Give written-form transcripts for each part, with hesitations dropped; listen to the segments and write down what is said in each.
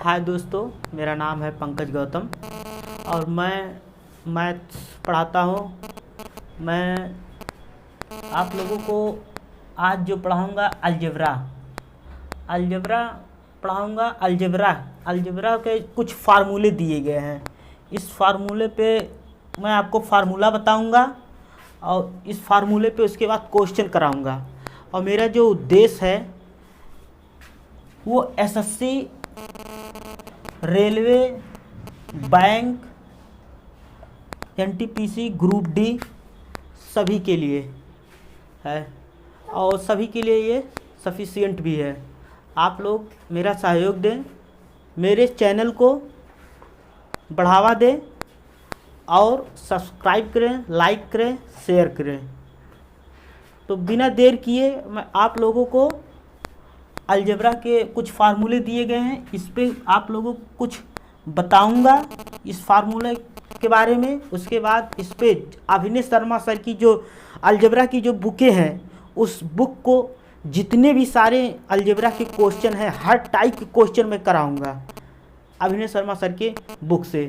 हाय दोस्तों, मेरा नाम है पंकज गौतम और मैं मैथ्स पढ़ाता हूँ। मैं आप लोगों को आज जो पढ़ाऊँगा अलजेब्रा पढ़ाऊँगा। अलजेब्रा के कुछ फार्मूले दिए गए हैं। इस फार्मूले पे मैं आपको फार्मूला बताऊँगा और इस फार्मूले पे उसके बाद क्वेश्चन कराऊँगा। और मेरा जो उद्देश्य है वो SSC, railway, bank, NTPC, group D सभी के लिए है और सभी के लिए ये सफिशिएंट भी है। आप लोग मेरा सहयोग दें, मेरे चैनल को बढ़ावा दें और सब्सक्राइब करें, लाइक करें, शेयर करें। तो बिना देर किए मैं आप लोगों को अलजेब्रा के कुछ फार्मूले दिए गए हैं, इस पे आप लोगों को कुछ बताऊंगा इस फार्मूले के बारे में। उसके बाद इस पे अभिनय शर्मा सर की जो अलजेब्रा की जो बुकें हैं उस बुक को जितने भी सारे अलजेब्रा के क्वेश्चन हैं हर टाइप के क्वेश्चन मैं कराऊंगा अभिनय शर्मा सर के बुक से।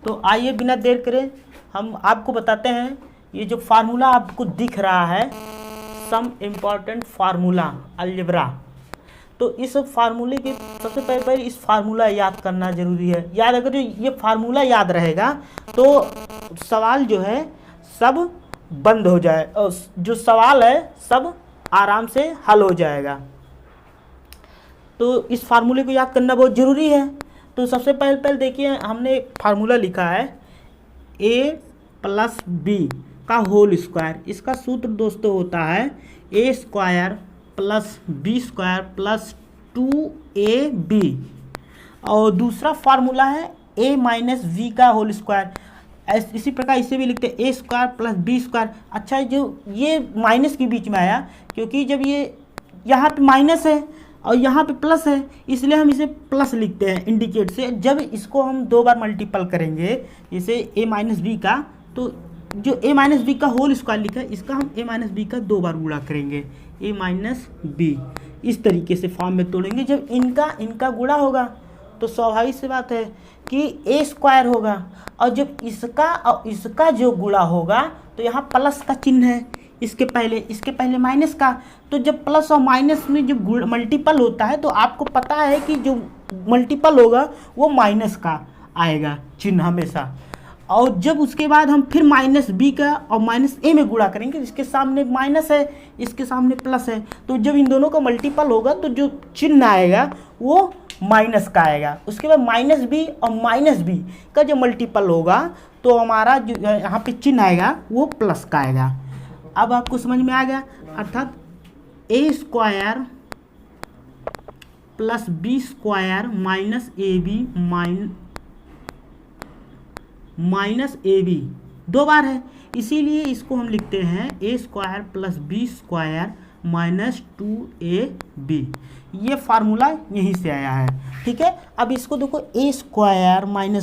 तो आइए बिना देर करे हम आपको बताते हैं। ये जो फार्मूला आपको दिख रहा है, सम इम्पॉर्टेंट फार्मूला अलजेब्रा, तो इस फार्मूले के सबसे पहले इस फार्मूला याद करना ज़रूरी है। याद अगर ये फार्मूला याद रहेगा तो सवाल जो है सब बंद हो जाए और जो सवाल है सब आराम से हल हो जाएगा। तो इस फार्मूले को याद करना बहुत ज़रूरी है। तो सबसे पहले देखिए, हमने एक फार्मूला लिखा है a+b का होल स्क्वायर। इसका सूत्र दोस्तों होता है a² + b² + 2ab और दूसरा फार्मूला है a - v का होल स्क्वायर। इसी प्रकार इसे भी लिखते हैं a² + b²। अच्छा, जो ये माइनस के बीच में आया क्योंकि जब ये यहाँ पे माइनस है और यहाँ पे प्लस है, इसलिए हम इसे प्लस लिखते हैं इंडिकेट से। जब इसको हम दो बार मल्टीपल करेंगे जैसे a - b का, तो जो a - b का होल स्क्वायर लिखा है इसका हम a - b का दो बार गुणा करेंगे a - b। इस तरीके से फॉर्म में तोड़ेंगे। जब इनका गुणा होगा तो स्वाभाविक सी बात है कि a² होगा और जब इसका और इसका जो गुणा होगा तो यहाँ प्लस का चिन्ह है इसके पहले माइनस का। तो जब प्लस और माइनस में जब मल्टीपल होता है तो आपको पता है कि जो मल्टीपल होगा वो माइनस का आएगा चिन्ह हमेशा। और जब उसके बाद हम फिर -b का और -a में गुणा करेंगे, इसके सामने माइनस है इसके सामने प्लस है, तो जब इन दोनों का मल्टीपल होगा तो जो चिन्ह आएगा वो माइनस का आएगा। उसके बाद -b और -b का जो मल्टीपल होगा तो हमारा जो यहाँ पे चिन्ह आएगा वो प्लस का आएगा। अब आपको समझ में आ गया, अर्थात a² + b² - ab दो बार है, इसीलिए इसको हम लिखते हैं a² + b² - 2ab। ये फार्मूला यहीं से आया है, ठीक है। अब इसको देखो, a²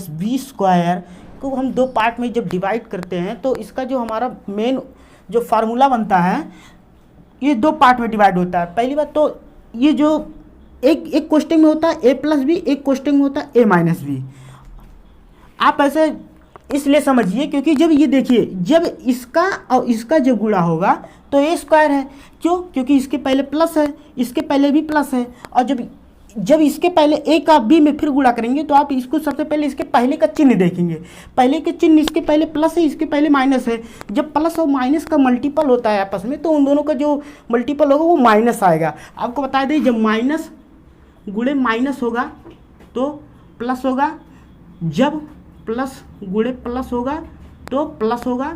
- b² को हम दो पार्ट में जब डिवाइड करते हैं तो इसका जो हमारा मेन जो फार्मूला बनता है ये दो पार्ट में डिवाइड होता है। पहली बात तो ये जो एक क्वेश्चन में होता है a + b, एक क्वेश्चन में होता है a - b। आप ऐसे इसलिए समझिए क्योंकि जब ये देखिए, जब इसका और इसका जो गुणा होगा तो a² है। क्यों? क्योंकि इसके पहले प्लस है, इसके पहले भी प्लस है, और जब इसके पहले a का b में फिर गुणा करेंगे तो आप इसको सबसे पहले इसके पहले का चिन्ह देखेंगे। पहले के चिन्ह इसके पहले प्लस है, इसके पहले माइनस है। जब प्लस और माइनस का मल्टीपल होता है आपस में तो उन दोनों का जो मल्टीपल होगा वो माइनस आएगा। आपको बता दें, जब माइनस गुणे माइनस होगा तो प्लस होगा, जब प्लस गुणे प्लस होगा तो प्लस होगा,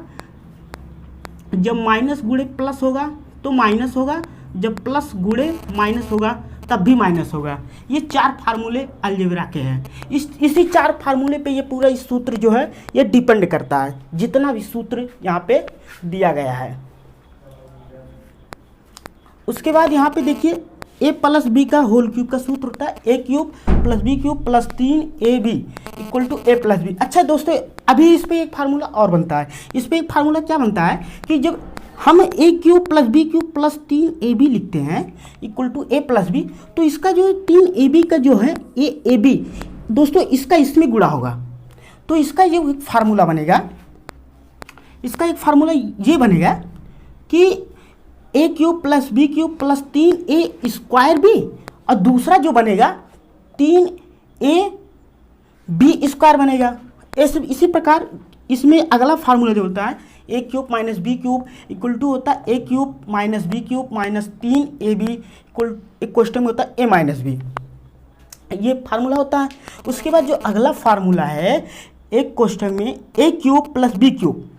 जब माइनस गुणे प्लस होगा तो माइनस होगा, जब प्लस गुणे माइनस होगा तब भी माइनस होगा। ये चार फार्मूले अलजेब्रा के हैं। इसी चार फार्मूले पे ये पूरा इस सूत्र जो है ये डिपेंड करता है, जितना भी सूत्र यहाँ पे दिया गया है। उसके बाद यहाँ पे देखिए a + b का होल क्यूब का सूत्र होता है a³ + b³ + 3ab = a + b। अच्छा दोस्तों, अभी इस पे एक फार्मूला और बनता है। इस पे एक फार्मूला क्या बनता है कि जब हम a cube plus B cube plus 3ab लिखते हैं equal to a plus b. तो इसका जो 3ab का जो है ए बी दोस्तों इसका इसमें गुणा होगा। तो इसका ये एक फार्मूला बनेगा, इसका एक फार्मूला ये बनेगा कि a cube plus B cube plus 3a square b, और दूसरा जो बनेगा 3ab स्क्वायर बनेगा। इसी प्रकार इसमें अगला फार्मूला जो होता है ए cube minus B cube equal to होता है ए cube minus B cube minus 3ab equal एक क्वेश्चन में होता है ए माइनस बी, ये फार्मूला होता है। उसके बाद जो अगला फार्मूला है एक क्वेश्चन में ए क्यूब प्लस बी क्यूब,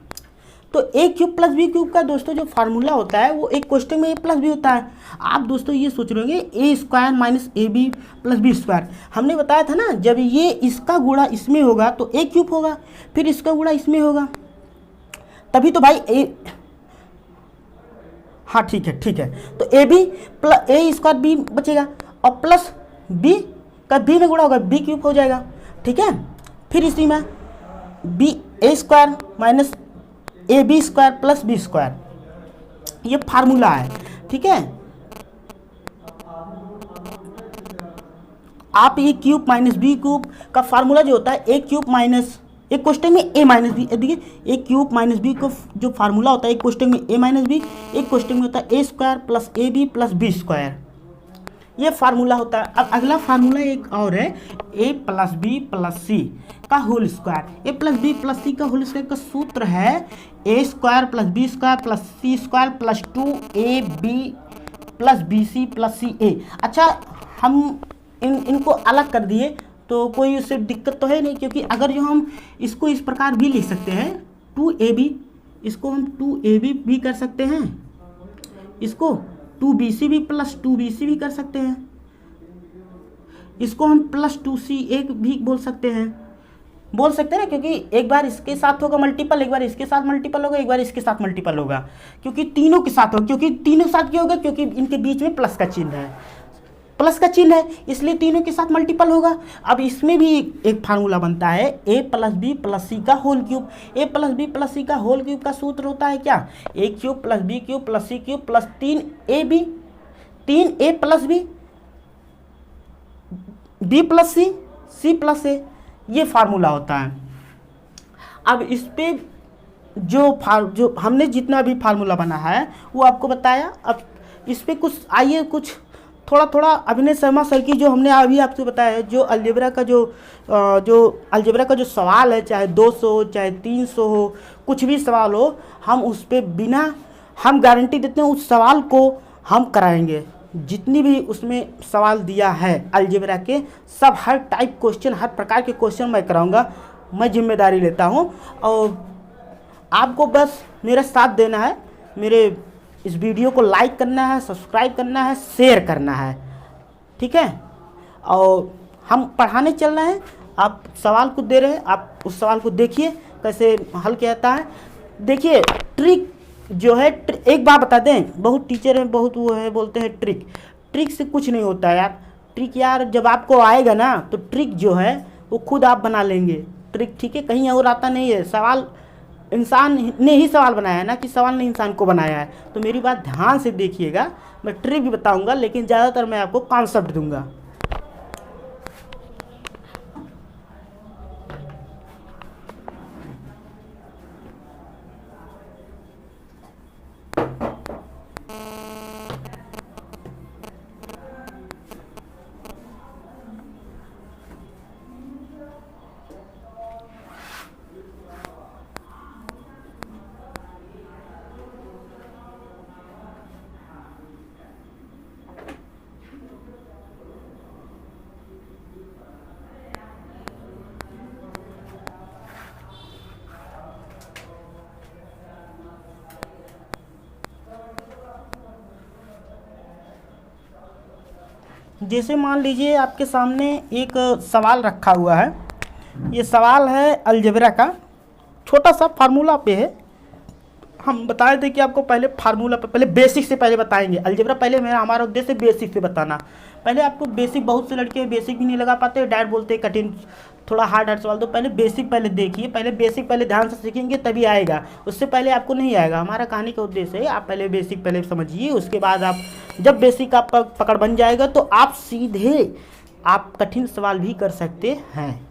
तो ए क्यूब प्लस बी क्यूब का दोस्तों जो फार्मूला होता है वो एक क्वेश्चन में ए प्लस बी होता है। आप दोस्तों ये सोच रहे होंगे a square minus A B plus B square, हमने बताया था ना जब ये इसका गुणा इसमें होगा तो ए क्यूब होगा, फिर इसका गुणा इसमें होगा, तभी तो भाई ए, हाँ ठीक है। तो A B plus A square B बचेगा और प्लस बी का बी में गुणा होगा बी क्यूब हो जाएगा, ठीक है। फिर इसी में B A square minus A B square plus B square, ये फार्मूला है, ठीक है। आप A cube minus B cube का फार्मूला जो होता है ए क्यूब माइनस एक क्वेश्चन में ए माइनस बी, देखिए ए क्यूब माइनस बी को जो फार्मूला होता है एक क्वेश्चन में ए माइनस बी, एक क्वेश्चन में होता है a square plus a B plus B square, ये फार्मूला होता है। अब अगला फार्मूला एक और है a plus b plus c का whole square. A plus b plus c का होल स्क्वायर का सूत्र है a square plus B square plus c square plus 2ab plus b c plus c a. अच्छा, हम इनको अलग कर दिए तो कोई उससे दिक्कत तो है नहीं, क्योंकि अगर जो हम इसको इस प्रकार भी लिख सकते हैं 2ab, इसको हम 2ab भी कर सकते हैं, इसको 2bc भी प्लस 2bc भी कर सकते हैं, इसको हम प्लस 2ca भी बोल सकते हैं ना, क्योंकि एक बार इसके साथ होगा मल्टीपल, एक बार इसके साथ मल्टीपल होगा, एक बार इसके साथ मल्टीपल होगा, क्योंकि तीनों के साथ होगा। क्योंकि तीनों के साथ क्या होगा, क्योंकि इनके बीच में प्लस का चिन्ह है, इसलिए तीनों के साथ मल्टीपल होगा। अब इसमें भी एक फार्मूला बनता है a plus b plus c का whole cube. A plus b plus c का होल क्यूब का सूत्र होता है क्या, a cube plus B cube plus c cube plus 3a plus b plus c plus a, ये फार्मूला होता है। अब इस पे जो हमने जितना भी फार्मूला बना है वो आपको बताया। अब इस पे कुछ आइए कुछ थोड़ा अभिनय शर्मा सर की जो हमने अभी आपसे बताया है, जो अलजेब्रा का जो सवाल है, चाहे 200 हो चाहे 300 हो, कुछ भी सवाल हो, हम उस पे बिना हम गारंटी देते हैं उस सवाल को हम कराएंगे। जितनी भी उसमें सवाल दिया है अलजेब्रा के, सब हर टाइप क्वेश्चन, हर प्रकार के क्वेश्चन मैं कराऊंगा, मैं जिम्मेदारी लेता हूं। और आपको बस मेरा साथ देना है, मेरे इस वीडियो को लाइक करना है, सब्सक्राइब करना है, शेयर करना है, ठीक है। और हम पढ़ाने चल रहे हैं, आप सवाल को दे रहे हैं, आप उस सवाल को देखिए कैसे हल किया जाता है। देखिए ट्रिक जो है, एक बात बता दें, बहुत टीचर हैं, बहुत वो है बोलते हैं ट्रिक से कुछ नहीं होता है यार। ट्रिक यार जब आपको आएगा ना तो ट्रिक जो है वो खुद आप बना लेंगे ट्रिक, ठीक है, कहीं और आता नहीं है। सवाल इंसान ने ही सवाल बनाया है ना, कि सवाल ने इंसान को बनाया है। तो मेरी बात ध्यान से देखिएगा, मैं ट्रिक भी बताऊंगा लेकिन ज़्यादातर मैं आपको कॉन्सेप्ट दूंगा। जैसे मान लीजिए आपके सामने एक सवाल रखा हुआ है, ये सवाल है अलजेब्रा का, छोटा सा फार्मूला पे है, हम बताए थे कि आपको पहले फार्मूला पहले बेसिक से पहले बताएंगे। अलजेब्रा पहले हमारा उद्देश्य बेसिक से बताना। पहले आपको बेसिक, बहुत से लड़के बेसिक भी नहीं लगा पाते, डायरेक्ट बोलते हैं कठिन, थोड़ा हार्ड सवाल। तो पहले बेसिक पहले देखिए, पहले बेसिक पहले ध्यान से सीखेंगे तभी आएगा, उससे पहले आपको नहीं आएगा। हमारा कहानी का उद्देश्य है आप पहले बेसिक पहले समझिए, उसके बाद आप जब बेसिक आपका पकड़ बन जाएगा तो आप सीधे आप कठिन सवाल भी कर सकते हैं।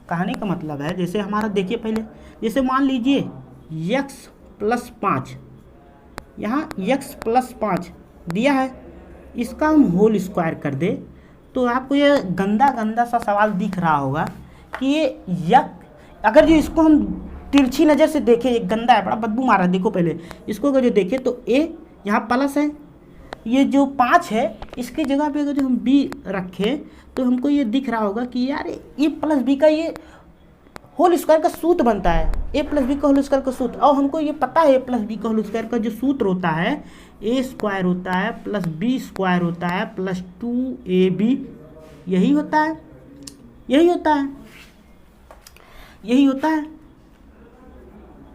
कहानी का मतलब है जैसे हमारा देखिए पहले, जैसे मान लीजिए x+5, यहाँ x+5 दिया है, इसका हम होल स्क्वायर कर दे तो आपको ये गंदा गंदा सा सवाल दिख रहा होगा कि ये अगर जो इसको हम तिरछी नज़र से देखें, ये गंदा है, बड़ा बदबू मार रहा है। देखो पहले इसको अगर जो देखें तो a यहाँ प्लस है, ये जो 5 है इसकी जगह पे अगर जो हम b रखें तो हमको ये दिख रहा होगा कि यार a+b का ये होल स्क्वायर का सूत्र बनता है, a+b का होल स्क्वायर का सूत्र। और हमको ये पता है a+b का होल स्क्वायर का जो सूत्र होता है a² होता है प्लस b² होता है प्लस 2ab, यही होता है, यही होता है, यही होता है।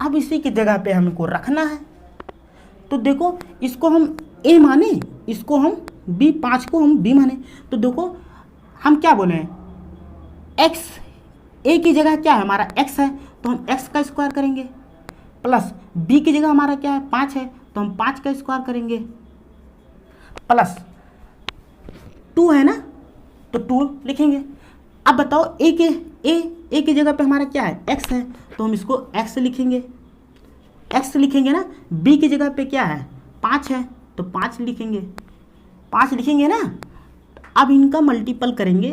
अब इसी की जगह पे हमको रखना है, तो देखो इसको हम a माने, इसको हम b, 5 को हम b माने, तो देखो हम क्या बोले x, a की जगह क्या है हमारा x है तो हम x का स्क्वायर करेंगे, प्लस b की जगह हमारा क्या है 5 है तो हम 5 का स्क्वायर करेंगे, प्लस 2 है ना तो 2 लिखेंगे। अब बताओ a की जगह पे हमारा क्या है x है तो हम इसको x लिखेंगे, x लिखेंगे ना। b की जगह पे क्या है 5 है तो 5 लिखेंगे, 5 लिखेंगे ना। अब इनका मल्टीपल करेंगे,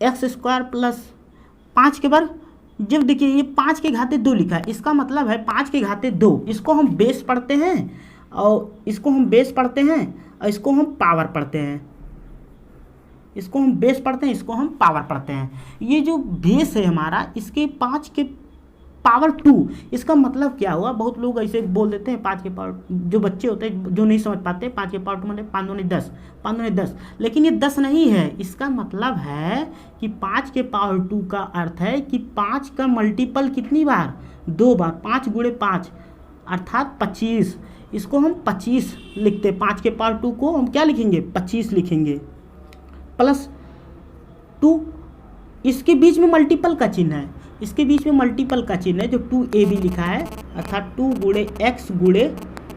x² प्लस 5 के बार, जब देखिए ये 5 के घाते 2 लिखा है, इसका मतलब है 5 के घाते 2। इसको हम बेस पढ़ते हैं और इसको हम बेस पढ़ते हैं और इसको हम पावर पढ़ते हैं, इसको हम बेस पढ़ते हैं, इसको हम पावर पढ़ते हैं। ये जो बेस है हमारा, इसके 5 के पावर 2, इसका मतलब क्या हुआ, बहुत लोग ऐसे बोल देते हैं 5 के पावर, जो बच्चे होते हैं जो नहीं समझ पाते 5 के पावर 2 मतलब 5 दूनी 10, 5 दूनी 10, लेकिन ये 10 नहीं है। इसका मतलब है कि 5 के पावर 2 का अर्थ है कि 5 का मल्टीपल कितनी बार, 2 बार, 5 गुणे 5 अर्थात 25। इसको हम 25 लिखते हैं, 5 के पावर 2 को हम क्या लिखेंगे 25 लिखेंगे, प्लस 2, इसके बीच में मल्टीपल का चिन्ह है, इसके बीच में मल्टीपल का चिन्ह है जो 2ab लिखा है, अर्थात 2 गुणे x गुणे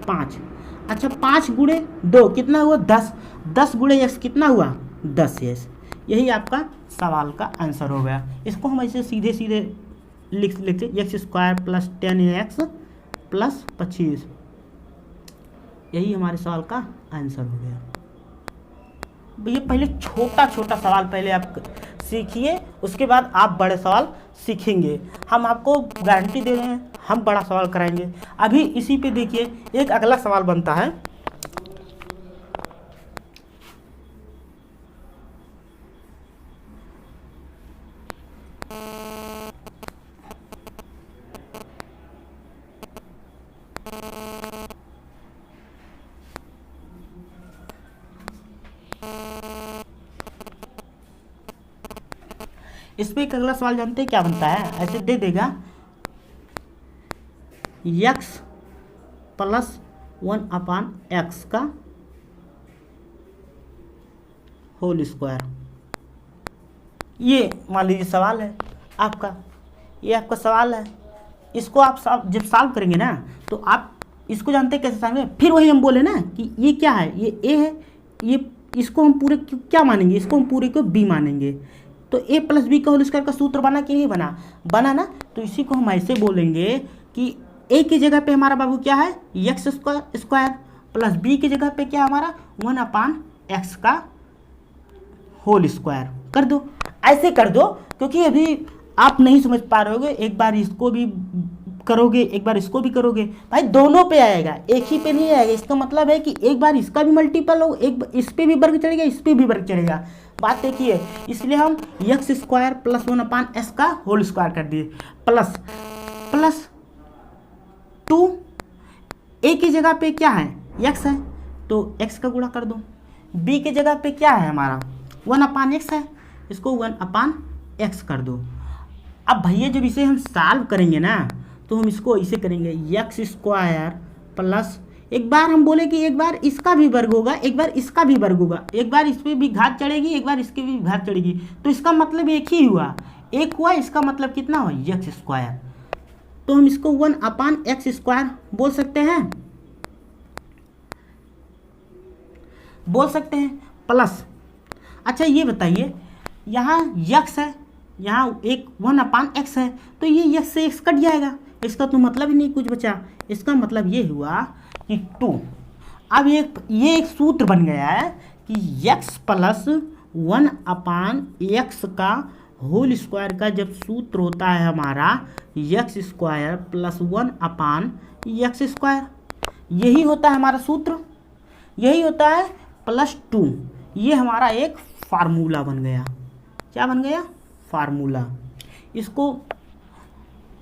5। अच्छा 5 गुणे 2 कितना हुआ 10, 10 गुणे x कितना हुआ 10 यस, यही आपका सवाल का आंसर हो गया। इसको हम ऐसे सीधे सीधे लिखते x² प्लस 10x प्लस 25, यही हमारे सवाल का आंसर हो गया। ये पहले छोटा छोटा सवाल पहले आप सीखिए, उसके बाद आप बड़े सवाल सीखेंगे। हम आपको गारंटी दे रहे हैं हम बड़ा सवाल कराएंगे। अभी इसी पे देखिए एक अगला सवाल बनता है, इस पे एक अगला सवाल जानते हैं क्या बनता है, ऐसे दे देगा x प्लस 1/x का होल स्क्वायर। ये मान लीजिए सवाल है आपका, ये आपका सवाल है। इसको आप जब सॉल्व करेंगे ना तो आप इसको जानते हैं कैसे सॉल्व करेंगे। फिर वही हम बोले ना कि ये क्या है, ये a है, ये इसको हम पूरे क्या मानेंगे, इसको हम पूरे को b मानेंगे। तो a प्लस बी का होल स्क्वायर का सूत्र बना कि नहीं बना, बना ना। तो इसी को हम ऐसे बोलेंगे कि a की जगह पे हमारा बाबू क्या है x² प्लस b की जगह पे क्या है हमारा 1/x का होल स्क्वायर। कर दो, ऐसे कर दो, क्योंकि अभी आप नहीं समझ पा रहे होगे। एक बार इसको भी करोगे, एक बार इसको भी करोगे, भाई दोनों पे आएगा, एक ही पे नहीं आएगा। इसका मतलब है कि एक बार इसका भी मल्टीपल हो, एक इस पे भी वर्ग चढ़ेगा, इस पे भी वर्ग चढ़ेगा, बात एक ही है। इसलिए हम x² प्लस 1/s का होल स्क्वायर कर दिए, प्लस 2, a की जगह पे क्या है x है तो x का गुणा कर दो, b की जगह पे क्या है हमारा 1/x है, इसको 1/x कर दो। अब भैया जब इसे हम सॉल्व करेंगे ना तो हम इसको ऐसे करेंगे x² प्लस एक बार हम बोले कि एक बार इसका भी वर्ग होगा, एक बार इसका भी वर्ग होगा, एक बार इस पर भी घात चढ़ेगी, एक बार इसके भी घात चढ़ेगी, तो इसका मतलब एक ही हुआ, एक हुआ, इसका मतलब कितना हुआ एक्स स्क्वायर। तो हम इसको 1/x² बोल सकते हैं, बोल सकते हैं प्लस। अच्छा ये बताइए, यहाँ x है, यहाँ एक 1/x है, तो ये x से x कट जाएगा, इसका तो मतलब ही नहीं कुछ बचा। इसका मतलब ये हुआ कि 2। अब ये एक सूत्र बन गया है कि x + 1/x का होल स्क्वायर का जब सूत्र होता है हमारा x² + 1/x², यही होता है हमारा सूत्र, यही होता है +2। ये हमारा एक फार्मूला बन गया। क्या बन गया? फार्मूला। इसको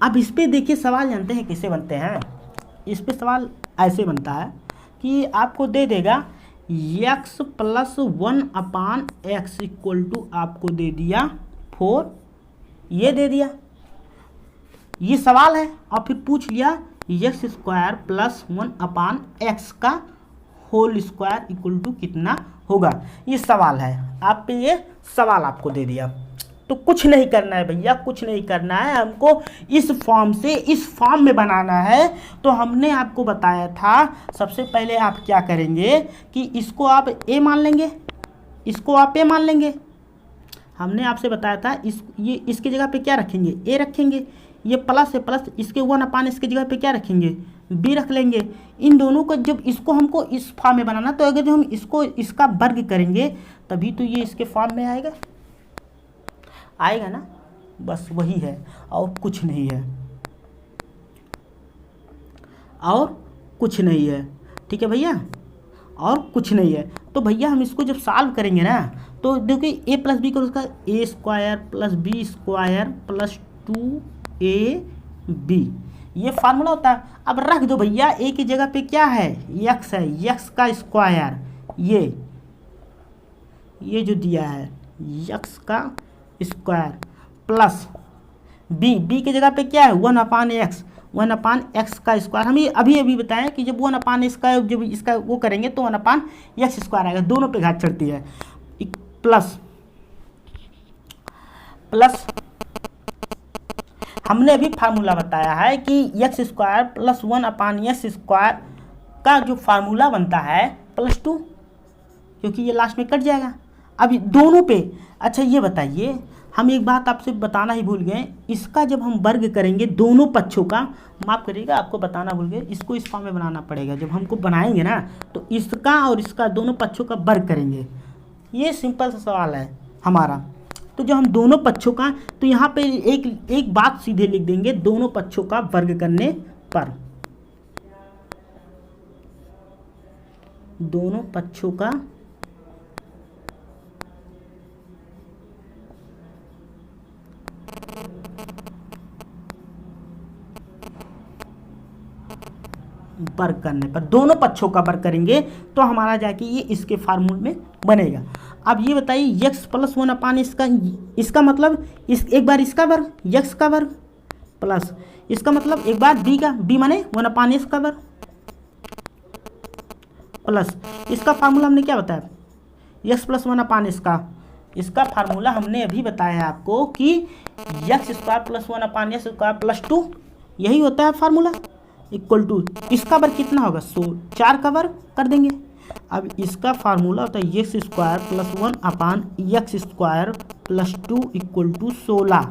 अब इस पे देखिए, सवाल जानते हैं कैसे बनते हैं। इस पे सवाल ऐसे बनता है कि आपको दे देगा x + 1/x = आपको दे दिया 4, ये दे दिया, ये सवाल है। और फिर पूछ लिया x² + 1/x का होल स्क्वायर = कितना होगा, ये सवाल है। आप पे ये सवाल आपको दे दिया, तो कुछ नहीं करना है भैया, कुछ नहीं करना है, हमको इस फॉर्म से इस फॉर्म में बनाना है। तो हमने आपको बताया था सबसे पहले आप क्या करेंगे कि इसको आप a मान लेंगे, इसको आप a मान लेंगे। हमने आपसे बताया था ये इसकी जगह पे क्या रखेंगे, a रखेंगे। ये प्लस है, प्लस इसके 1/, इसकी जगह पे क्या रखेंगे, b रख लेंगे। इन दोनों को जब इसको हमको इस फॉर्म में बनाना, तो अगर जो हम इसको इसका वर्ग करेंगे तभी तो ये इसके फॉर्म में आएगा, आएगा ना। बस वही है और कुछ नहीं है, और कुछ नहीं है। ठीक है भैया, और कुछ नहीं है। तो भैया हम इसको जब सॉल्व करेंगे ना, तो देखिए a + b करो, उसका a² + b² + 2ab, ये फार्मूला होता है। अब रख दो भैया, a की जगह पे क्या है, x है, x का स्क्वायर, ये जो दिया है x का स्क्वायर प्लस b की जगह पे क्या है 1/x, 1/x का स्क्वायर। हम अभी बताएं कि जब 1/x का जब इसका वो करेंगे तो 1/x² आएगा, दोनों पे घात चढ़ती है, प्लस हमने अभी फार्मूला बताया है कि x² + 1/x² का जो फार्मूला बनता है +2, क्योंकि ये लास्ट में कट जाएगा। अब दोनों पे, अच्छा ये बताइए, हम एक बात आपसे बताना ही भूल गए, इसका जब हम वर्ग करेंगे दोनों पक्षों का, माफ़ करिएगा आपको बताना भूल गए, इसको इस फॉर्म में बनाना पड़ेगा। जब हमको बनाएंगे ना तो इसका और इसका दोनों पक्षों का वर्ग करेंगे। ये सिंपल सा सवाल है हमारा। तो जो हम दोनों पक्षों का, तो यहाँ पे एक बात सीधे लिख देंगे, दोनों पक्षों का वर्ग करने पर, दोनों पक्षों का वर्ग करने पर, दोनों पक्षों का वर्ग करेंगे तो हमारा जाके ये इसके फार्मूले में बनेगा। अब ये बताइए x + 1/, इसका मतलब एक बार इसका वर्ग x का वर्ग प्लस इसका मतलब एक बार b का, b माने 1/x का वर्ग प्लस इसका फार्मूला हमने क्या बताया, x + 1/x का, इसका फार्मूला हमने अभी बताया आपको कि x² + 1/x² + 2, यही होता है फार्मूला, = इसका वर्ग कितना होगा, 4 का वर्ग कर देंगे। अब इसका फार्मूला होता है x² + 1/x² + 2 = 16।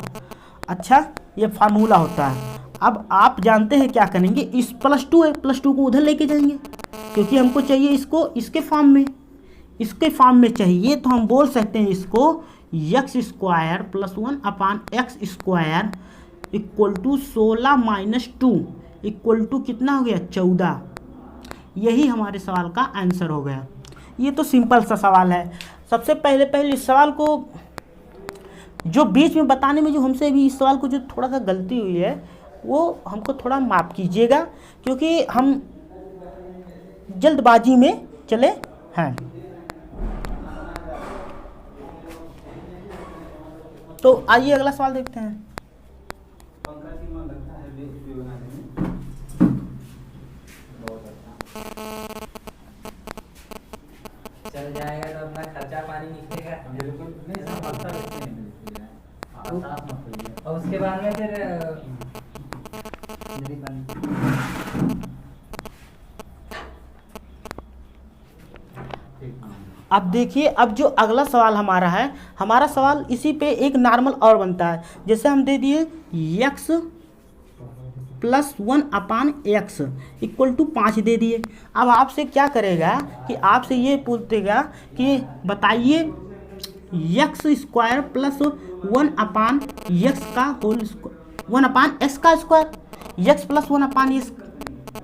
अच्छा, ये फार्मूला होता है। अब आप जानते हैं क्या करेंगे, इस +2 है, +2 को उधर लेके जाएंगे, क्योंकि हमको चाहिए इसको इसके फॉर्म में, इसके फॉर्म में चाहिए, तो हम बोल सकते हैं इसको x² + 1/x² = 16 - 2 = कितना हो गया, 14। यही हमारे सवाल का आंसर हो गया। ये तो सिंपल सा सवाल है। सबसे पहले इस सवाल को जो बीच में बताने में जो हमसे भी इस सवाल को जो थोड़ा सा गलती हुई है, वो हमको थोड़ा माफ़ कीजिएगा, क्योंकि हम जल्दबाजी में चले हैं। तो आइए अगला सवाल देखते हैं। बिल्कुल नहीं, समझता नहीं है। और उसके बाद में फिर अब देखिए, अब जो अगला सवाल हमारा है, हमारा सवाल इसी पे एक नॉर्मल और बनता है। जैसे हम दे दिए x plus 1/x equal to 5 दे दिए। अब आपसे क्या करेगा कि आपसे ये पूछेगा कि बताइए एक्स स्क्वायर प्लस 1/x का होल 1/x का square, X plus 1/x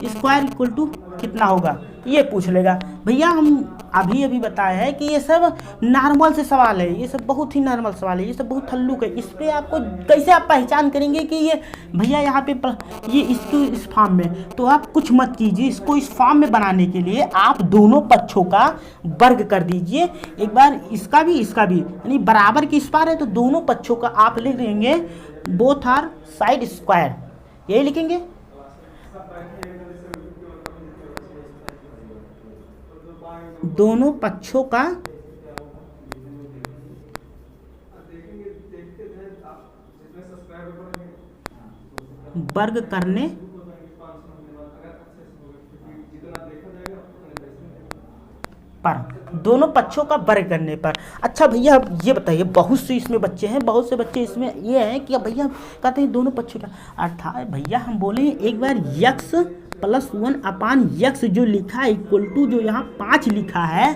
square equal to कितना होगा, ये पूछ लेगा। भैया हम अभी अभी बताया है कि ये सब नॉर्मल से सवाल है, ये सब बहुत ही नॉर्मल सवाल है, ये सब बहुत हल्लुक है। इस पर आपको कैसे आप पहचान करेंगे कि ये भैया यहाँ पे ये इसको इस फॉर्म में, तो आप कुछ मत कीजिए। इसको इस फॉर्म में बनाने के लिए आप दोनों पक्षों का वर्ग कर दीजिए, एक बार इसका भी इसका भी, यानी बराबर की इस बार है तो दोनों पक्षों का आप लिख देंगे बोथ आर साइड स्क्वायर, यही लिखेंगे। दोनों पक्षों का वर्ग करने पर, दोनों पक्षों का वर्ग करने पर। अच्छा भैया अब ये बताइए, बहुत से इसमें बच्चे हैं, बहुत से बच्चे इसमें ये हैं कि भैया कहते हैं दोनों पक्षों का, अर्थात भैया हम बोले एक बार x प्लस 1/x जो लिखा है इक्वल टू जो यहाँ 5 लिखा है,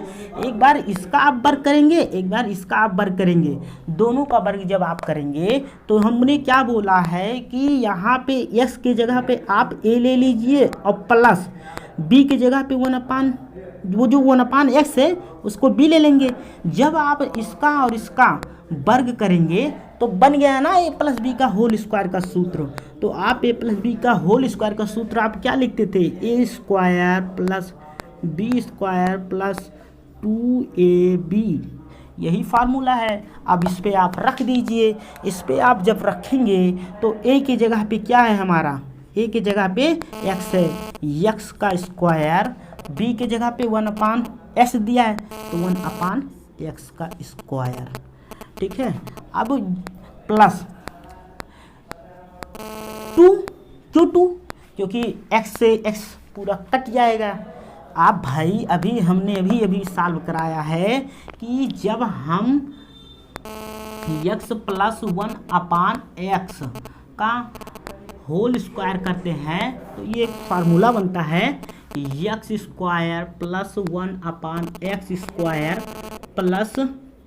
एक बार इसका आप वर्ग करेंगे, एक बार इसका आप वर्ग करेंगे। दोनों का वर्ग जब आप करेंगे तो हमने क्या बोला है कि यहाँ पे x के जगह पे आप a ले लीजिए और प्लस b के जगह पे 1/, वो जो 1/x है उसको b ले लेंगे। जब आप इसका और इसका वर्ग करेंगे तो बन गया ना a प्लस बी का होल स्क्वायर का सूत्र। तो आप a प्लस बी का होल स्क्वायर का सूत्र आप क्या लिखते थे, a square plus B square plus 2ab, यही फार्मूला है। अब इस पे आप रख दीजिए। इस पे आप जब रखेंगे तो a की जगह पे क्या है हमारा, a की जगह पे x है, x का स्क्वायर, b की जगह पे 1/x दिया है तो 1/x का स्क्वायर, ठीक है। अब प्लस 2, क्यों 2, क्योंकि x से x पूरा कट जाएगा। आप भाई अभी हमने अभी सॉल्व कराया है कि जब हम x प्लस 1/x का होल स्क्वायर करते हैं तो ये एक फार्मूला बनता है x square plus 1/x square plus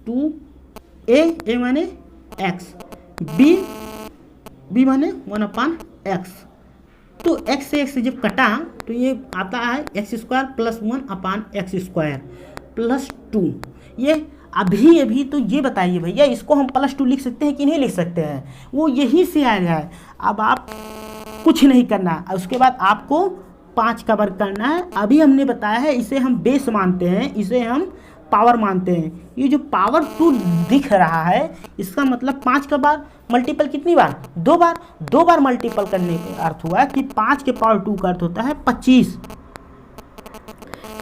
2a माने x, b माने 1/x। तो x से x जब कटा तो ये आता है x square plus 1/x square plus 2। ये अभी तो ये बताइए भैया, इसको हम +2 लिख सकते हैं कि नहीं लिख सकते हैं, वो यहीं से आया है। अब आप कुछ नहीं करना, उसके बाद आपको 5 का वर्ग करना है। अभी हमने बताया है इसे हम बेस मानते हैं, इसे हम पावर मानते हैं। ये जो पावर 2 दिख रहा है इसका मतलब 5 का बार मल्टीपल कितनी बार, 2 बार। 2 बार मल्टीपल करने का अर्थ हुआ कि 5 के पावर 2 का अर्थ होता है 25।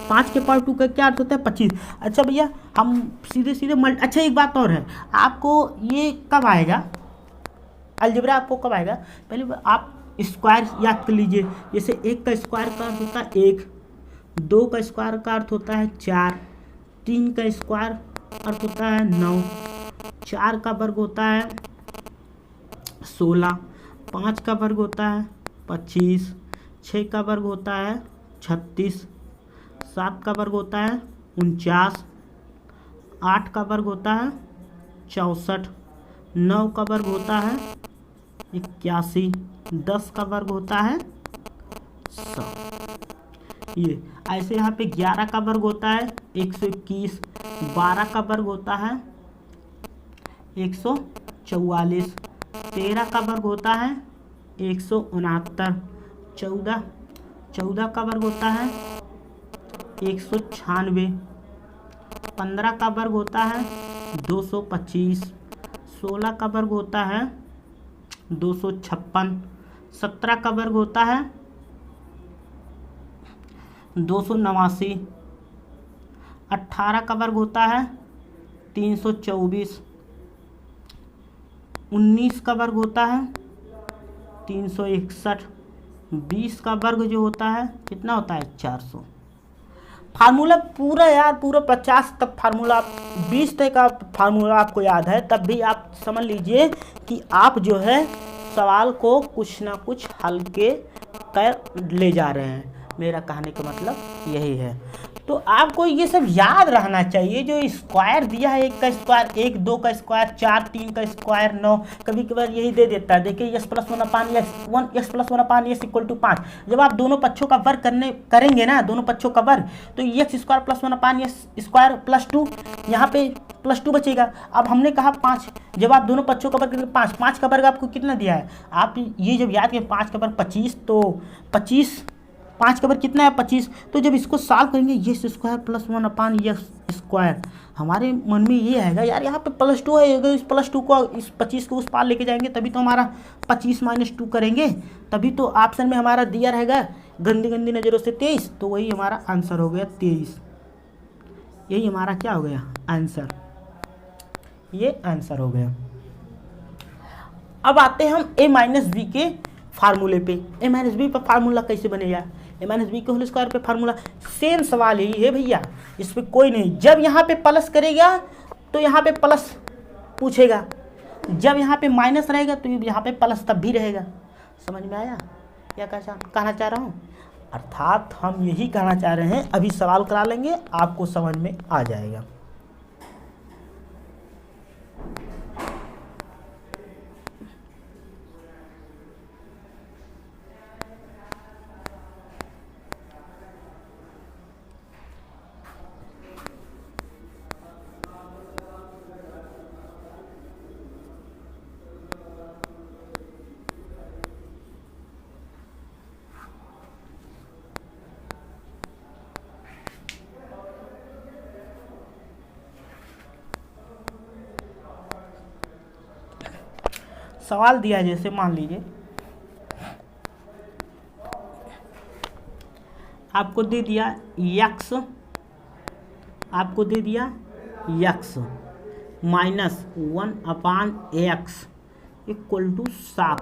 5 के पावर 2 का क्या अर्थ होता है 25। अच्छा भैया हम सीधे अच्छा एक बात और है, आपको ये कब आएगा अलजेब्रा, आपको कब आएगा, पहले आप स्क्वायर याद कर लीजिए। जैसे 1 का स्क्वायर का अर्थ होता है 1, 2 का स्क्वायर का अर्थ होता है 4, 3 का स्क्वायर अर्थ होता है 9, 4 का वर्ग होता है 16, 5 का वर्ग होता है 25, 6 का वर्ग होता है 36, 7 का वर्ग होता है 49, 8 का वर्ग होता है 64, 9 का वर्ग होता है 81, 10 का वर्ग होता है 100। ये ऐसे यहाँ पे 11 का वर्ग होता है 121, 12 का वर्ग होता है 144, 13 का वर्ग होता है 169, 14 का वर्ग होता है 196, 15 का वर्ग होता है 225, 16 का वर्ग होता है 256, 17 का वर्ग होता है 289, 18 का वर्ग होता है 324, 19 का वर्ग होता है 361, 20 का वर्ग जो होता है कितना होता है 400। फार्मूला पूरा यार, पूरा 50 तक फार्मूला, 20 तक का फार्मूला आपको याद है, तब भी आप समझ लीजिए कि आप जो है सवाल को कुछ ना कुछ हल के कर ले जा रहे हैं। मेरा कहने का मतलब यही है। तो आपको ये सब याद रहना चाहिए। जो स्क्वायर दिया है, 1 का स्क्वायर 1, 2 का स्क्वायर 4, 3 का स्क्वायर 9, कभी कभार यही दे देता है। देखिए x + 1/1, x + 1/s = 5। जब आप दोनों पक्षों का वर्ग करेंगे ना, दोनों पक्षों का वर्ग, तो x² + 1/s² + 2, यहाँ पे +2 बचेगा। अब हमने कहा 5, जब आप दोनों पक्षों का वर्ग करेंगे 5, 5 का वर्ग आपको कितना दिया है, आप ये जब याद करें 5 का वर्ग 25, तो 25, 5 का वर्ग कितना है 25। तो जब इसको सॉल्व करेंगे x² + 1/s², हमारे मन में ये आएगा यार यहाँ पे +2 है, अगर इस +2 को इस 25 को उस पार लेके जाएंगे तभी तो हमारा 25 - 2 करेंगे, तभी तो ऑप्शन में हमारा दिया रहेगा गंदी गंदी नज़रों से 23। तो वही हमारा आंसर हो गया 23। यही हमारा क्या हो गया आंसर, ये आंसर हो गया। अब आते हैं हम a - b के फार्मूले पे। a - b पर फार्मूला कैसे बनेगा, a - b के होल स्क्वायर पे फार्मूला। सेम सवाल यही है भैया, इस पर कोई नहीं। जब यहाँ पे प्लस करेगा तो यहाँ पे प्लस पूछेगा, जब यहाँ पे माइनस रहेगा तो यहाँ पे प्लस तब भी रहेगा। समझ में आया क्या कहना चाह रहा हूँ? अर्थात हम यही कहना चाह रहे हैं, अभी सवाल करा लेंगे आपको समझ में आ जाएगा। सवाल दिया है, जैसे मान लीजिए आपको दे दिया x, आपको दे दिया x -1/x = 7।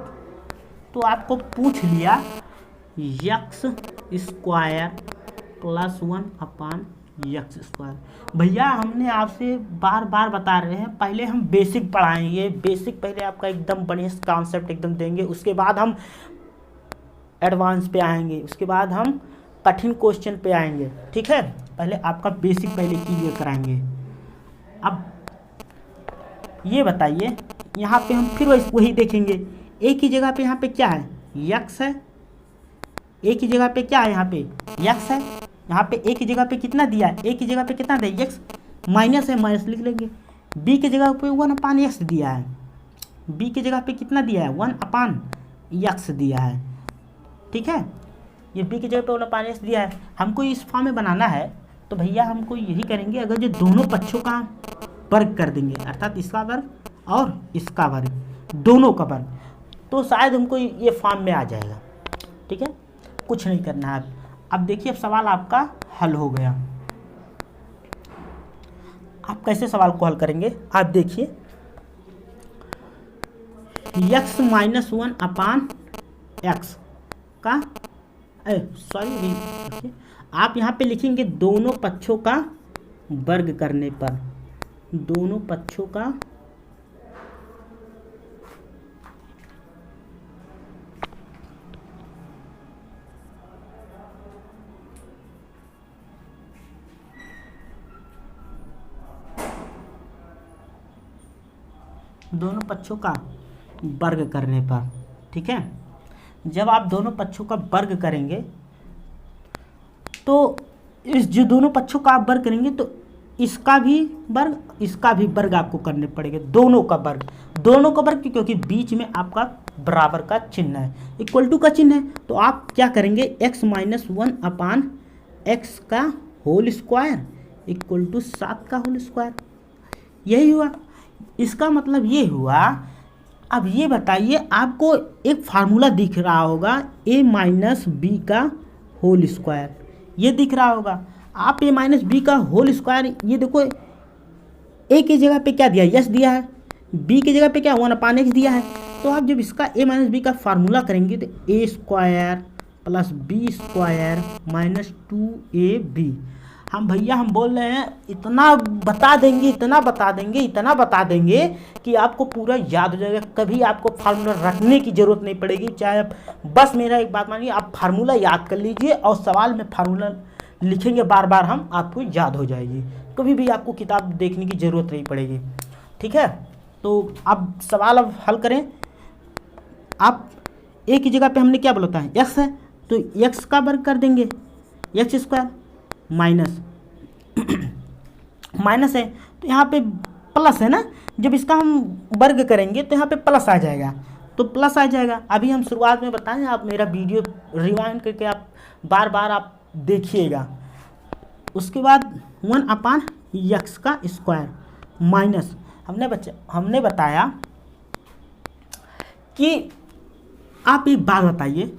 तो आपको पूछ लिया x² + 1/x²। भैया हमने आपसे बार बार बता रहे हैं, पहले हम बेसिक पढ़ाएंगे, बेसिक पहले आपका एकदम बढ़िया कॉन्सेप्ट एकदम देंगे, उसके बाद हम एडवांस पे आएंगे, उसके बाद हम कठिन क्वेश्चन पे आएंगे। ठीक है, पहले आपका बेसिक पहले क्लियर कराएंगे। अब ये बताइए, यहाँ पे हम फिर वही देखेंगे, एक ही जगह पे यहाँ पे क्या है x है, एक ही जगह पे क्या है यहाँ पे x है, यहाँ पे एक ही जगह पे कितना दिया है, एक ही जगह पे कितना दिया x माइनस है, माइनस लिख लेंगे। b की जगह पे 1/x दिया है, b की जगह पे कितना दिया है 1/x दिया है। ठीक है, ये b की जगह पे 1/x दिया है, हमको इस फॉर्म में बनाना है। तो भैया हमको यही करेंगे, अगर जो दोनों पक्षों का वर्ग कर देंगे, अर्थात इसका वर्ग और इसका वर्ग, दोनों का वर्ग, तो शायद हमको ये फॉर्म में आ जाएगा। ठीक है, कुछ नहीं करना है। अब देखिए, अब सवाल आपका हल हो गया। आप कैसे सवाल को हल करेंगे, आप देखिए, x - 1/x का सॉरी, आप यहाँ पे लिखेंगे दोनों पक्षों का वर्ग करने पर, दोनों पक्षों का वर्ग करने पर। ठीक है, जब आप दोनों पक्षों का वर्ग करेंगे तो इस जो दोनों पक्षों का आप वर्ग करेंगे तो इसका भी वर्ग, इसका भी वर्ग आपको करने पड़ेंगे, दोनों का वर्ग, दोनों का वर्ग, क्योंकि बीच में आपका बराबर का चिन्ह है, इक्वल टू का चिन्ह है। तो आप क्या करेंगे, x - 1/x का होल स्क्वायर = 7 का होल स्क्वायर। यही हुआ, इसका मतलब ये हुआ। अब ये बताइए, आपको एक फार्मूला दिख रहा होगा a - b का होल स्क्वायर, ये दिख रहा होगा। आप a - b का होल स्क्वायर, ये देखो ए की जगह पे क्या दिया, यस दिया है, बी की जगह पे क्या 1/x दिया है। तो आप जब इसका a माइनस बी का फार्मूला करेंगे तो a square plus B square minus 2ab। हम भैया हम बोल रहे हैं इतना बता देंगे, इतना बता देंगे, इतना बता देंगे कि आपको पूरा याद हो जाएगा, कभी आपको फार्मूला रखने की ज़रूरत नहीं पड़ेगी। चाहे आप बस मेरा एक बात मानिए, आप फार्मूला याद कर लीजिए और सवाल में फार्मूला लिखेंगे बार बार, हम आपको याद हो जाएगी, कभी भी आपको किताब देखने की ज़रूरत नहीं पड़ेगी। ठीक है, तो अब सवाल अब हल करें। आप ए की जगह पे हमने क्या बोला था, एक्स है, तो एक्स का वर्ग कर देंगे, एक्स स्क्वायर माइनस माइनस है तो यहाँ पे प्लस है ना, जब इसका हम वर्ग करेंगे तो यहाँ पे प्लस आ जाएगा, तो प्लस आ जाएगा। अभी हम शुरुआत में बताएं, आप मेरा वीडियो रिवाइंड करके आप बार बार आप देखिएगा। उसके बाद 1/x का स्क्वायर माइनस हमने बताया कि आप एक बात बताइए,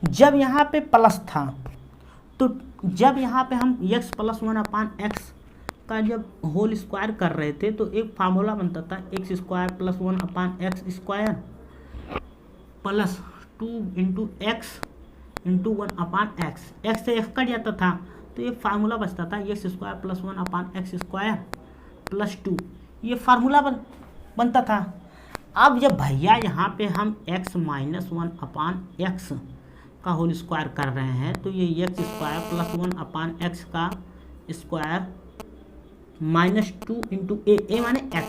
जब यहाँ पे प्लस था तो जब यहाँ पे हम x प्लस 1/x का जब होल स्क्वायर कर रहे थे तो एक फार्मूला बनता था x square plus 1/x square plus 2 into x into 1/x, x से x कट जाता था तो ये फार्मूला बचता था x square plus 1/x square plus 2, ये फार्मूला बनता था। अब जब भैया यहाँ पे हम x माइनस 1/x का होल स्क्वायर कर रहे हैं तो ये x स्क्वायर प्लस 1/x का स्क्वायर माइनस 2 इंटू ए माने x,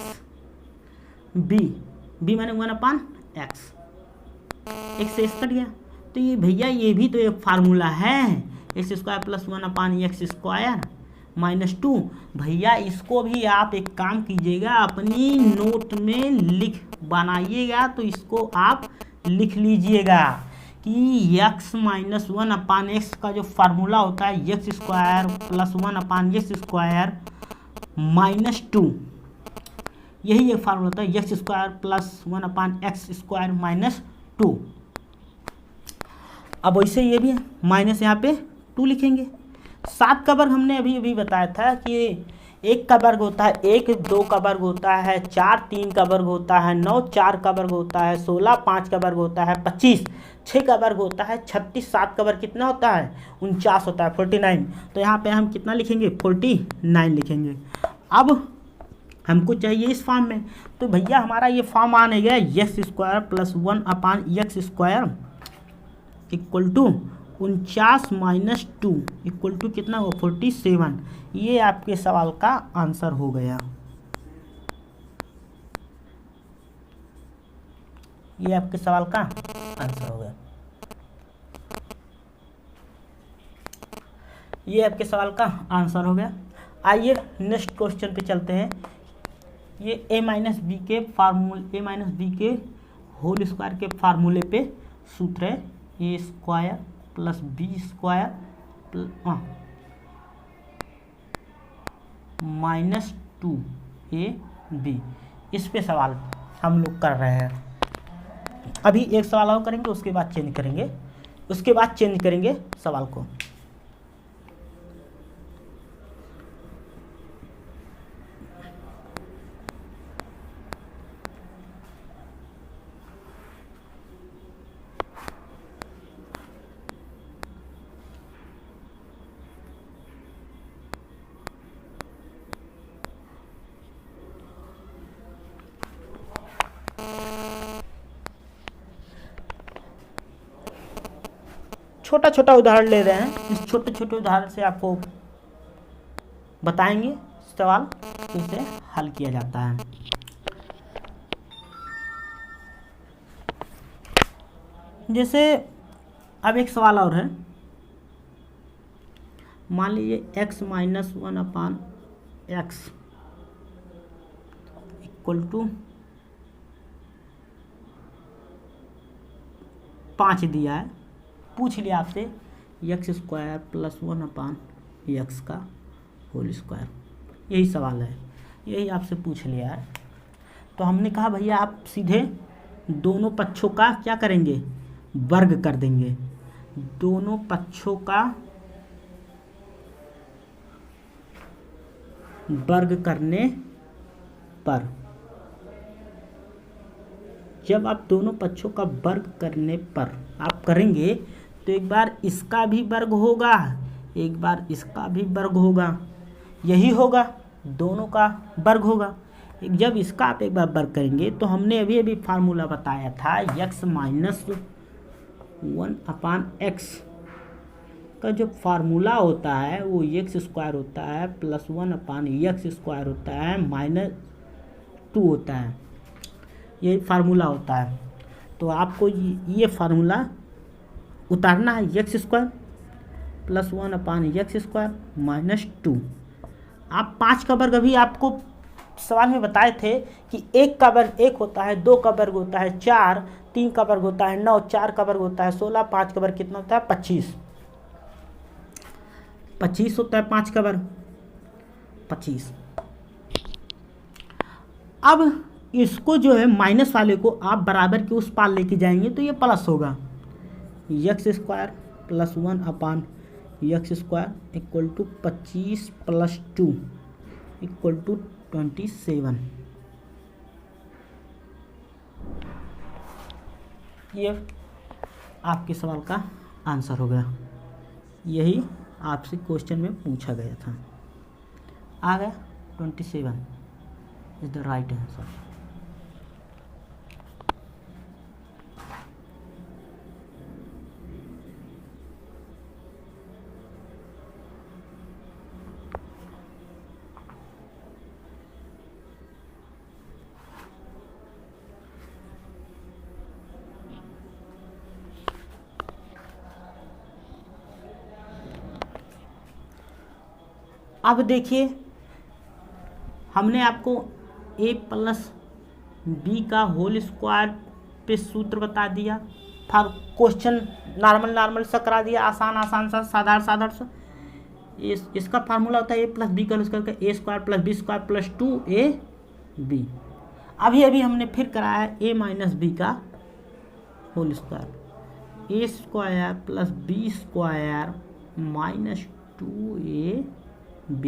बी माने 1/x, x से x कट गया, तो ये भैया ये भी तो एक फार्मूला है, x square plus 1/x square minus 2। भैया इसको भी आप एक काम कीजिएगा, अपनी नोट में लिख बनाइएगा, तो इसको आप लिख लीजिएगा कि x माइनस 1/x का जो फार्मूला होता है x square plus 1/x square minus 2, यही एक फार्मूला होता है x square plus 1/x square minus 2। अब वैसे ये भी है, माइनस यहाँ पे 2 लिखेंगे। 7 का वर्ग हमने अभी बताया था कि 1 का वर्ग होता है 1, 2 का वर्ग होता है 4, 3 का वर्ग होता है 9, 4 का वर्ग होता है 16, 5 का वर्ग होता है 25, 6 का वर्ग होता है 36, 7 का वर्ग कितना होता है 49 होता है 49। तो यहाँ पे हम कितना लिखेंगे 49 लिखेंगे। अब हमको चाहिए इस फॉर्म में, तो भैया हमारा ये फॉर्म आने गया x square plus 1/x square equal to 49 minus 2 equal to कितना हो 47। ये आपके सवाल का आंसर हो गया, ये आपके सवाल का आंसर हो गया, ये आपके सवाल का आंसर हो गया। आइए नेक्स्ट क्वेश्चन पे चलते हैं। ये a माइनस बी के होल स्क्वायर के फार्मूले पे सूत्र है a square plus B square minus 2ab, इस पे सवाल हम लोग कर रहे हैं। अभी एक सवाल और करेंगे, उसके बाद चेंज करेंगे सवाल को। छोटा छोटा उदाहरण ले रहे हैं, इस छोटे छोटे उदाहरण से आपको बताएंगे सवाल कैसे हल किया जाता है। जैसे अब एक सवाल और है, मान लीजिए x minus 1/x equal to 5 दिया है, पूछ लिया आपसे x स्क्वायर प्लस 1/x का होल स्क्वायर, यही सवाल है, यही आपसे पूछ लिया है। तो हमने कहा भैया आप सीधे दोनों पक्षों का क्या करेंगे वर्ग कर देंगे, दोनों पक्षों का वर्ग करने पर, जब आप दोनों पक्षों का वर्ग करने पर आप करेंगे तो एक बार इसका भी वर्ग होगा, एक बार इसका भी वर्ग होगा, यही होगा, दोनों का वर्ग होगा। जब इसका आप एक बार वर्ग करेंगे तो हमने अभी अभी फार्मूला बताया था x माइनस 1/x का जो फार्मूला होता है वो x स्क्वायर होता है प्लस 1/x स्क्वायर होता है माइनस 2 होता है, ये फार्मूला होता है। तो आपको ये फार्मूला उतारना है, x square plus 1/x square minus 2। आप 5 का वर्ग अभी आपको सवाल में बताए थे कि 1 का वर्ग 1 होता है, 2 का वर्ग होता है 4, 3 का वर्ग होता है 9, 4 का वर्ग होता है 16, 5 का वर्ग कितना होता है 25। 25 होता है 5 का वर्ग 25। अब इसको जो है माइनस वाले को आप बराबर के उस पार लेके जाएंगे तो ये प्लस होगा, x square plus 1/x square equal to 25 plus 2 equal to 27। ये आपके सवाल का आंसर हो गया, यही आपसे क्वेश्चन में पूछा गया था। आ गया 27 इज द राइट आंसर। अब देखिए हमने आपको a प्लस बी का होल स्क्वायर पे सूत्र बता दिया, फिर क्वेश्चन नॉर्मल सा करा दिया, आसान सा साधारण सा। इसका फार्मूला होता है a प्लस बी का होल स्क्वायर का a square plus B square plus 2ab। अभी हमने फिर कराया a माइनस बी का whole square, a square plus B square minus 2ab,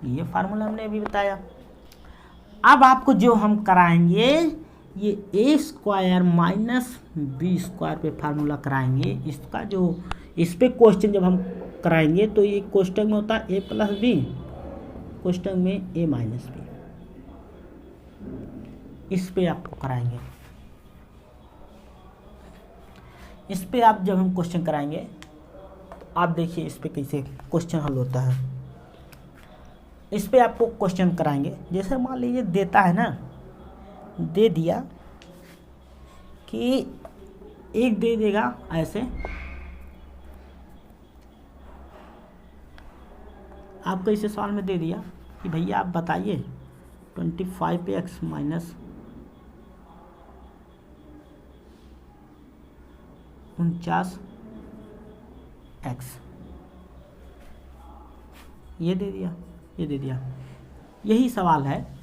ये फार्मूला हमने अभी बताया। अब आपको जो हम कराएंगे ये a square minus B square पे फार्मूला कराएंगे। इसका जो इस पे क्वेश्चन जब हम कराएंगे तो ये क्वेश्चन में होता है a प्लस बी, क्वेश्चन में a माइनस बी, इस पे आपको कराएंगे। इस पे आप जब हम क्वेश्चन कराएंगे तो आप देखिए इस पे कैसे क्वेश्चन हल होता है। इस पे आपको क्वेश्चन कराएंगे, जैसे मान लीजिए देता है ना, दे दिया कि एक दे देगा ऐसे, आपको इसे सवाल में दे दिया कि भैया आप बताइए 25x माइनस 49x, ये दे दिया, ये दे दिया, यही सवाल है,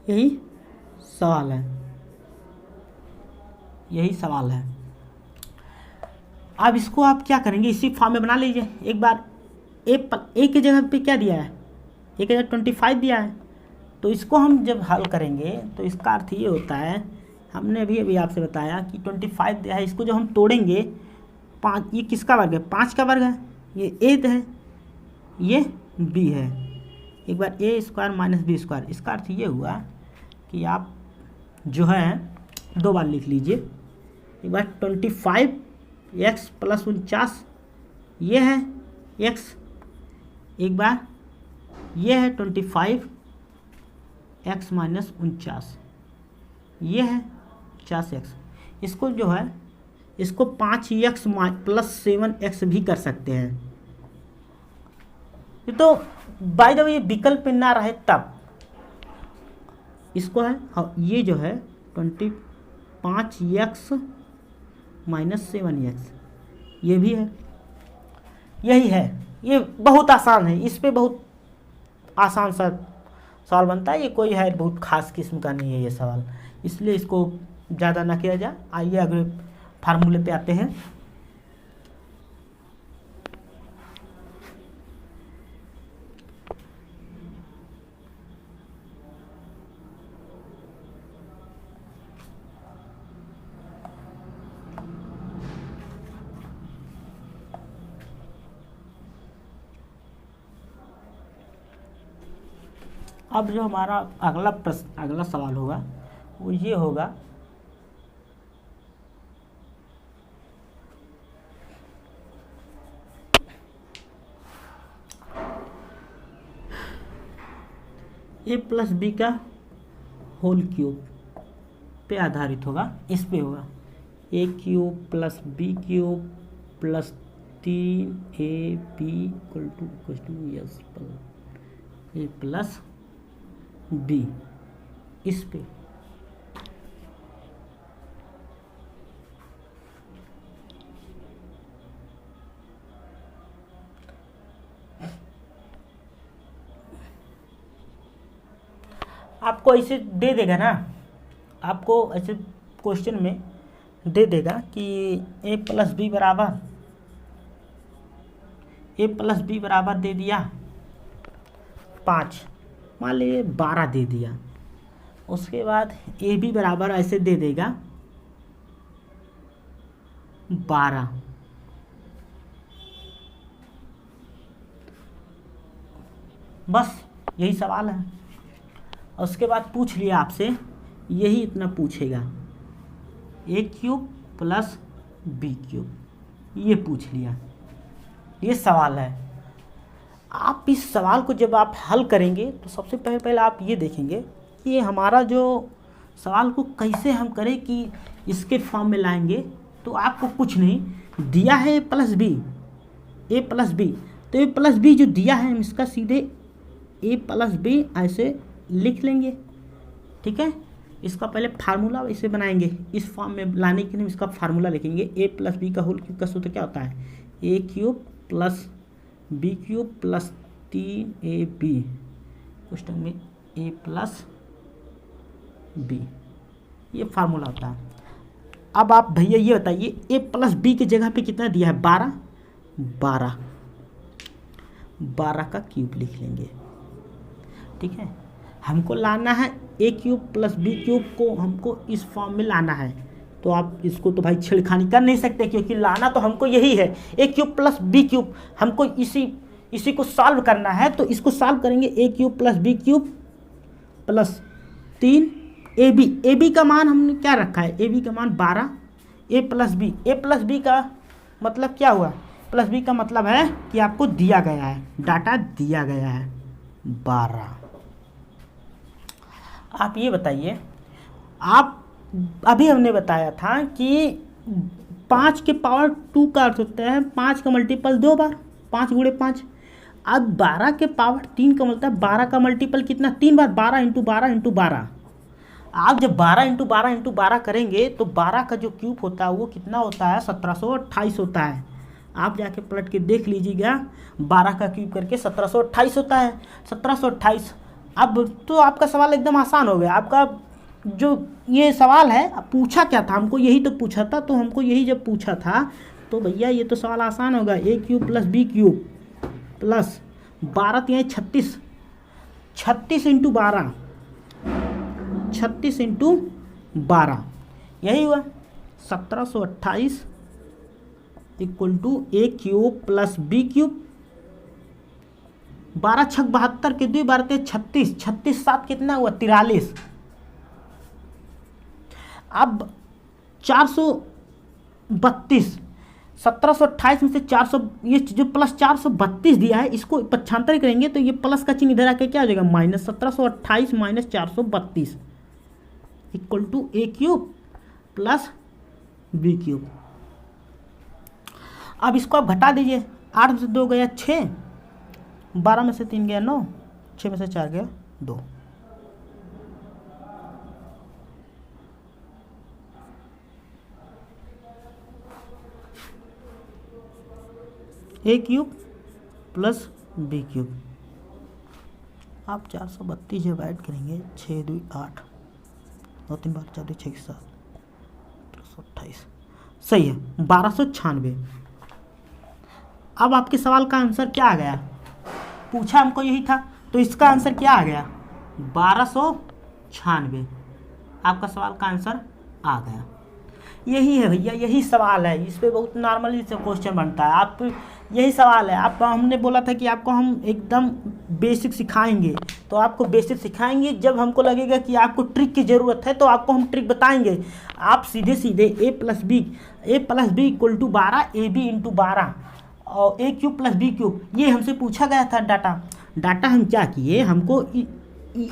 यही सवाल है, यही सवाल है। अब इसको आप क्या करेंगे, इसी फॉर्म में बना लीजिए। एक बार ए की जगह पे क्या दिया है, ए की जगह 25 दिया है, तो इसको हम जब हल करेंगे तो इसका अर्थ ये होता है, हमने अभी आपसे बताया कि 25 दिया है, इसको जब हम तोड़ेंगे 5, ये किसका वर्ग है, 5 का वर्ग है, ये a है, ये b है। एक बार a square minus B square, इसका अर्थ ये हुआ कि आप जो है दो बार लिख लीजिए। एक बार 25x प्लस 49 ये है x, एक बार ये है 25x माइनस 49 ये है 50x। इसको जो है इसको 5x प्लस 7x भी कर सकते हैं। ये तो बाय द वे विकल्प ना रहे तब इसको है, ये जो है 25x माइनस 7x ये भी है, यही है। ये बहुत आसान है, इस पे बहुत आसान सा सवाल बनता है, ये कोई है बहुत खास किस्म का नहीं है ये सवाल, इसलिए इसको ज़्यादा ना किया जाए। आइए अगले फार्मूले पे आते हैं। अब जो हमारा अगला प्रश्न, अगला सवाल होगा वो ये होगा, ए प्लस बी का होल क्यूब पे आधारित होगा, इस पे होगा a cube plus B cube plus 3ab = yes a plus b, इस पे आपको ऐसे दे देगा ना, आपको ऐसे क्वेश्चन में दे देगा कि ए प्लस बी बराबर दे दिया 5, मान लीजिए 12 दे दिया। उसके बाद ए बी बराबर ऐसे दे देगा 12, बस यही सवाल है। और उसके बाद पूछ लिया आपसे, यही इतना पूछेगा ए क्यूब प्लस बी क्यूब, ये पूछ लिया, ये सवाल है। आप इस सवाल को जब आप हल करेंगे तो सबसे पहले आप ये देखेंगे कि ये हमारा जो सवाल को कैसे हम करें कि इसके फॉर्म में लाएंगे। तो आपको कुछ नहीं दिया है ए प्लस बी, तो ए प्लस बी जो दिया है हम इसका सीधे ए प्लस बी ऐसे लिख लेंगे, ठीक है। इसका पहले फार्मूला वैसे बनाएंगे, इस फॉर्म में लाने के लिए इसका फार्मूला लिखेंगे। ए प्लस बी का होल क्यूब का सूत्र क्या होता है, ए cube plus B cube plus 3ab question में ए प्लस बी, ये फार्मूला होता है। अब आप भैया ये बताइए ए प्लस बी की जगह पे कितना दिया है, 12 का क्यूब लिख लेंगे, ठीक है। हमको लाना है ए क्यूब प्लस बी क्यूब को, हमको इस फॉर्म में लाना है। तो आप इसको तो भाई छेड़खानी कर नहीं सकते, क्योंकि लाना तो हमको यही है ए क्यूब प्लस बी क्यूब, हमको इसी को सॉल्व करना है। तो इसको सॉल्व करेंगे a cube plus B cube plus 3ab, ab का मान हमने क्या रखा है, ab का मान 12, ए प्लस बी का मतलब क्या हुआ, प्लस बी का मतलब है कि आपको दिया गया है, डाटा दिया गया है 12। आप ये बताइए, आप अभी हमने बताया था कि 5 के पावर 2 का अर्थ होता है 5 का मल्टीपल 2 बार, 5 गुणे 5। अब 12 के पावर 3 का मतलब 12 का मल्टीपल कितना, 3 बार, 12 इंटू 12 इंटू 12। आप जब 12 इंटू 12 इंटू 12 करेंगे तो 12 का जो क्यूब होता है वो कितना होता है, 1728 होता है। आप जाके पलट के देख लीजिएगा, 12 का क्यूब करके 1728 होता है, 1728। अब तो आपका सवाल एकदम आसान हो गया। आपका जो ये सवाल है, पूछा क्या था हमको, यही तो पूछा था। तो हमको यही जब पूछा था तो भैया ये तो सवाल आसान होगा, a cube plus B cube plus 12 3 36, 36 into 12, 36 into 12, यही हुआ 1728 equal to A cube plus B cube. 12 छक 72 के 2 12 36, 36 7 कितना हुआ, 43। अब 432, 1728 में से 400, ये जो प्लस 432 दिया है इसको पक्षांतर करेंगे तो ये प्लस का चिन्ह इधर आके क्या हो जाएगा, minus 1728 minus 432 equal to A cube plus B cube. अब इसको आप घटा दीजिए, 8 में से 2 गया 6, 12 में से 3 गया 9, 6 में से 4 गया 2। ए क्यूब प्लस बी क्यूब, आप 432 जब ऐड करेंगे 6 2 8, 2 3 12 4 2 6 7 28, सही है 1296। अब आपके सवाल का आंसर क्या आ गया, पूछा हमको यही था तो इसका आंसर क्या आ गया, 1296। आपका सवाल का आंसर आ गया। यही है भैया, यही सवाल है। इस पे बहुत नॉर्मली से क्वेश्चन बनता है। आप यही सवाल है। आप हमने बोला था कि आपको हम एकदम बेसिक सिखाएंगे, तो आपको बेसिक सिखाएंगे। जब हमको लगेगा कि आपको ट्रिक की ज़रूरत है तो आपको हम ट्रिक बताएंगे। आप सीधे सीधे a + b equal to 12 ab into 12 और a cube plus b cube, ये हमसे पूछा गया था डाटा हम क्या किए, हमको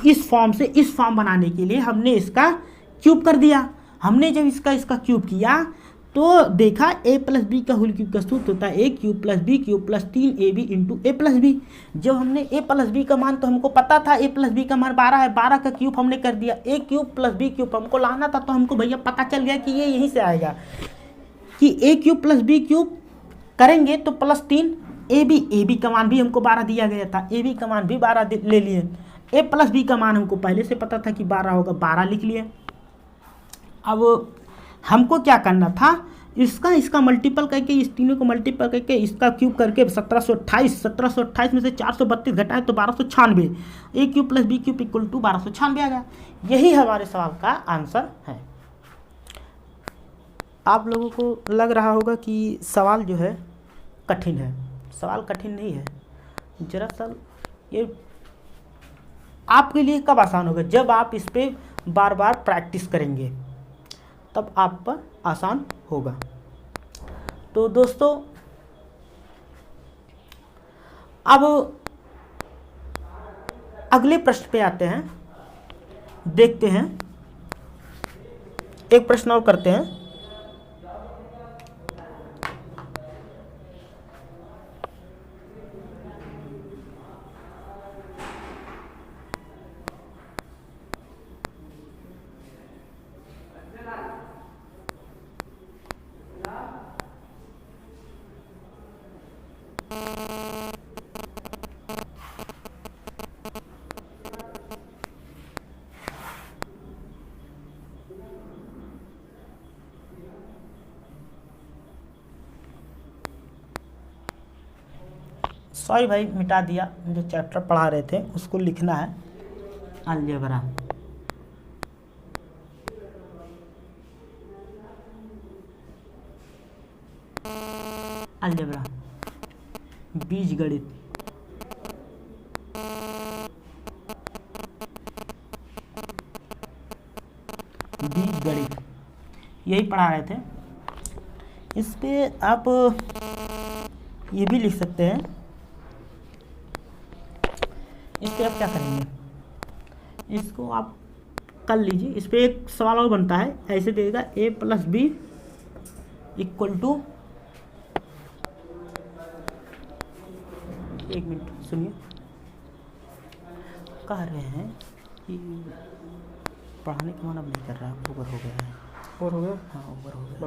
इस फॉर्म से इस फॉर्म बनाने के लिए हमने इसका क्यूब कर दिया। हमने जब इसका क्यूब किया तो देखा a + b का होल क्यूब का सूत्र होता है a cube plus b cube plus 3ab into a + b। जब हमने a + b का मान, तो हमको पता था a + b का मान 12 है, 12 का क्यूब हमने कर दिया। a cube plus b cube हमको लाना था, तो हमको भैया पता चल गया कि ये यहीं से आएगा कि a cube plus b cube करेंगे तो प्लस 3 ab का मान भी हमको 12 दिया गया था, ab का मान भी 12 ले लिए। a + b का मान हमको पहले से पता था कि 12 होगा, 12 लिख लिए। अब हमको क्या करना था, इसका मल्टीपल करके, इस तीनों को मल्टीपल करके इसका क्यूब करके 1728 में से 432 घटाए तो 1296, a cube plus b cube equal to 1296 आ गया। यही हमारे सवाल का आंसर है। आप लोगों को लग रहा होगा कि सवाल जो है कठिन है। सवाल कठिन नहीं है, दरअसल ये आपके लिए कब आसान होगा, जब आप इस पर बार बार प्रैक्टिस करेंगे, तब आप पर आसान होगा। तो दोस्तों अब अगले प्रश्न पे आते हैं, देखते हैं, एक प्रश्न और करते हैं। सॉरी भाई, मिटा दिया, जो चैप्टर पढ़ा रहे थे उसको लिखना है। अलजेब्रा, बीजगणित, यही पढ़ा रहे थे। इस पे आप ये भी लिख सकते हैं। इस पर आप क्या करेंगे, इसको आप कर लीजिए। इस पर एक सवाल और बनता है, ऐसे देगा a + b इक्वल टू, एक मिनट सुनिए, कह रहे हैं कि पढ़ाने का मन अब नहीं कर रहा है, ओवर हो गया है। और हो गया, हाँ ओवर हो गया।